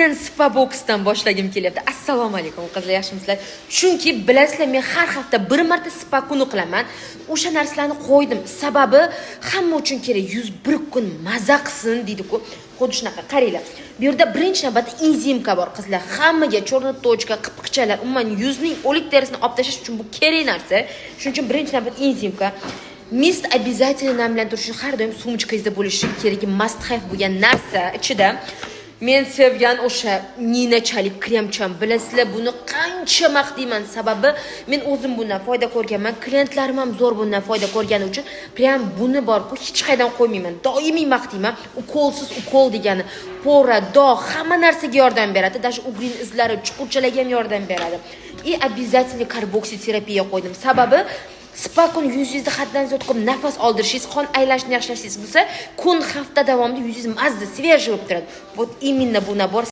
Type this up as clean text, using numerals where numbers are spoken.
aynan spa boxdan boshlagim kelyapti. Assalomu alaykum qizlar, yaxshimisizlar? Chunki bilasizlar, men har hafta bir marta spa kuni qilaman. O'sha narsalarni qo'ydim. Sababi hamma uchun kerak. Yuz bir kun maza qilsin deydi-ku. Xuddi shunaqa qaranglar. Bu yerda birinchi navbatda enzimka bor qizlar. Hammaga chorna tochka, qipqichalar, umuman yuzning o'lik terisini olib tashlash uchun bu kerak narsa. Shuning uchun birinchi navbat enzimka. Mist обязательно namlantirish uchun har doim sumchkangizda bo'lishi kerak, must have bo'lgan narsa ichida. Men sevgan o'sha ninachalik kremcham. Bilasizlar, buni qancha maqtayman, sababi men o'zim bundan foyda ko'rganman, klientlarim ham zo'r bundan foyda ko'rgani uchun prям buni bor-ku, hech qaydan qo'ymayman. Doimiy maqtayman. Ukolsiz ukol degani pora, dog', hamma narsaga yordam beradi. Даже ugrin izlari, chuqurchalarga ham yordam beradi. И обязательно karboksiterapiya qo'ydim. Sababi spa kun yuzingizni haddan ziyod qilib nafas oldirishingiz, qon aylanishini yaxshilashingiz bo'lsa, kun hafta davomida yuzingiz mazza, svejiy bo'lib turadi. Вот именно bu nabor